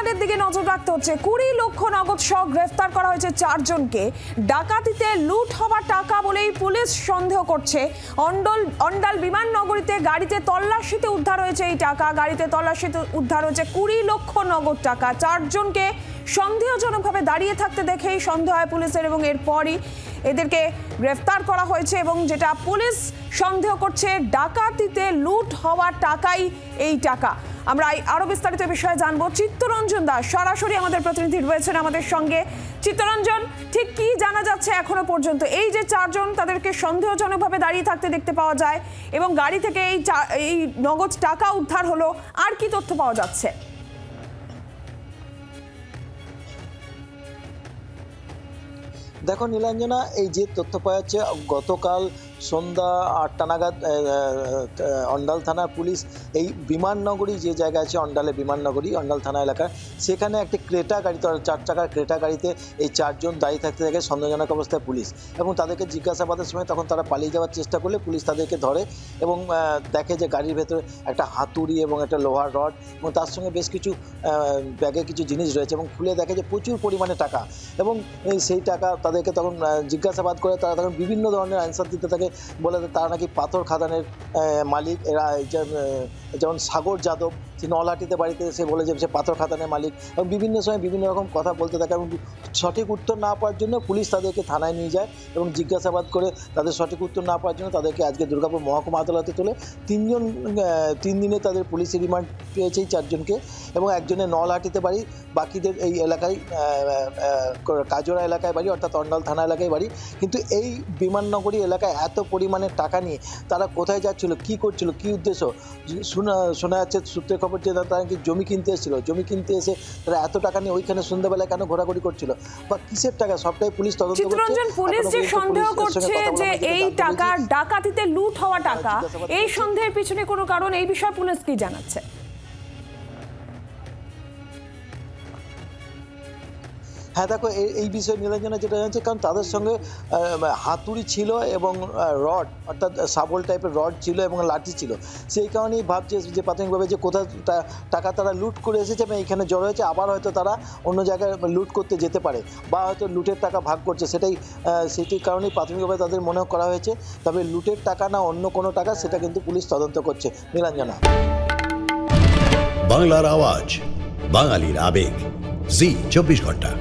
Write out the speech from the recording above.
কাণ্ডের দিকে নজর রাখতে হচ্ছে। 20 লক্ষ নগদ সহ গ্রেফতার করা হয়েছে 4 জনকে। ডাকাতিতে লুট হওয়া টাকা বলেই পুলিশ সন্দেহ করছে। অন্ডাল বিমাননগরীতে গাড়িতে তল্লাশিতে উদ্ধার হয়েছে এই টাকা। গাড়িতে তল্লাশিতে উদ্ধার হয়েছে 20 লক্ষ নগদ টাকা। 4 জনকে সন্দেহজনকভাবে দাঁড়িয়ে থাকতে দেখেই সন্দেহ হয় পুলিশের এবং এরপরই এদেরকে গ্রেফতার করা হয়েছে। এবং যেটা পুলিশ সন্দেহ করছে, ডাকাতিতে লুট হওয়া টাকাই এই টাকা। আমরা আরো বিস্তারিত বিষয়ে জানবো। চিত্তরঞ্জন দাস সরাসরি আমাদের প্রতিনিধি রয়েছেন আমাদের সঙ্গে। চিত্তরঞ্জন, ঠিক কি জানা যাচ্ছে এখনো পর্যন্ত? এই যে 4 জন, তাদেরকে সন্দেহজনকভাবে দাঁড়িয়ে থাকতে দেখতে পাওয়া যায় এবং গাড়ি থেকে এই নগদ টাকা উদ্ধার হলো, আর কি তথ্য পাওয়া যাচ্ছে? দেখো নীলাঞ্জনা, এই যে তথ্য পাওয়া যাচ্ছে, গতকাল সন্ধ্যা 8টা নাগাদ অন্ডাল থানার পুলিশ এই বিমাননগরী যে জায়গা আছে, অন্ডালে বিমাননগরী, অন্ডাল থানা এলাকা, সেখানে একটি ক্রেটা গাড়ি, 4 চাকার ক্রেটা গাড়িতে এই 4 জন দাঁড়িয়ে থাকতে দেখে সন্দেহজনক অবস্থায় পুলিশ। এবং তাদেরকে জিজ্ঞাসাবাদের সময় তখন তারা পালিয়ে যাওয়ার চেষ্টা করলে পুলিশ তাদেরকে ধরে এবং দেখে যে গাড়ির ভেতরে একটা হাতুড়ি এবং একটা লোহার রড এবং তার সঙ্গে বেশ কিছু ব্যাগে কিছু জিনিস রয়েছে এবং খুলে দেখে যে প্রচুর পরিমাণে টাকা। এবং সেই টাকা তাদেরকে তখন জিজ্ঞাসাবাদ করে তারা তখন বিভিন্ন ধরনের অ্যান্সার দিতে থাকে। বলে তারা নাকি পাথর খাদানের মালিক। এরা যেমন সাগর যাদব, সে নলহাটিতে বাড়িতে এসে বলে যে সে পাথর খাদানের মালিক, এবং বিভিন্ন সময় বিভিন্ন রকম কথা বলতে থাকে। এবং সঠিক উত্তর না পাওয়ার জন্য পুলিশ তাদেরকে থানায় নিয়ে যায় এবং জিজ্ঞাসাবাদ করে তাদের সঠিক উত্তর না পাওয়ার জন্য তাদেরকে আজকে দুর্গাপুর মহকুমা আদালতে তোলে। 3 দিনে তাদের পুলিশি রিমান্ড পেয়েছে এই 4 জনকে। এবং একজনের নলহাটিতে বাড়ি, বাকিদের এই এলাকায় কাজরা এলাকায় বাড়ি, অর্থাৎ অন্ডাল থানা এলাকায় বাড়ি। কিন্তু এই বিমাননগরী এলাকায় এত পরিমাণে টাকা নিয়ে তারা কোথায় যাচ্ছিল, কি করছিল, কি উদ্দেশ্য? শোনা যাচ্ছে সূত্রের খবর যে তারা নাকি জমি কিনতে এসেছিল। জমি কিনতে এসে তারা এত টাকা নিয়ে ওইখানে সন্ধ্যাবেলায় কেন ঘোরাঘুরি করছিল বা কিসের টাকা, সবটাই পুলিশ তদন্ত করছে। চিত্তরঞ্জন, পুলিশ যে সন্দেহ করছে যে এই টাকা ডাকাতিতে লুট হওয়া টাকা, এই সন্দেহের পিছনে কোনো কারণ, এই বিষয়ে পুলিশ কি জানাচ্ছে? হ্যাঁ দেখো, এই বিষয়ে নীলাঞ্জনা যেটা জানছে, কারণ তাদের সঙ্গে হাতুড়ি ছিল এবং রড, অর্থাৎ শাবল টাইপের রড ছিল এবং লাঠি ছিল। সেই কারণেই ভাবছে যে প্রাথমিকভাবে যে কোথাও টাকা তারা লুট করে এসেছে এবং এখানে জড়ো হয়েছে, আবার হয়তো তারা অন্য জায়গায় লুট করতে যেতে পারে বা হয়তো লুটের টাকা ভাগ করছে। সেটির কারণেই প্রাথমিকভাবে তাদের মনে করা হয়েছে। তবে লুটের টাকা না অন্য কোনো টাকা, সেটা কিন্তু পুলিশ তদন্ত করছে। নীলাঞ্জনা। বাংলার আওয়াজ, বাঙালির আবেগ, জি 24 ঘন্টা।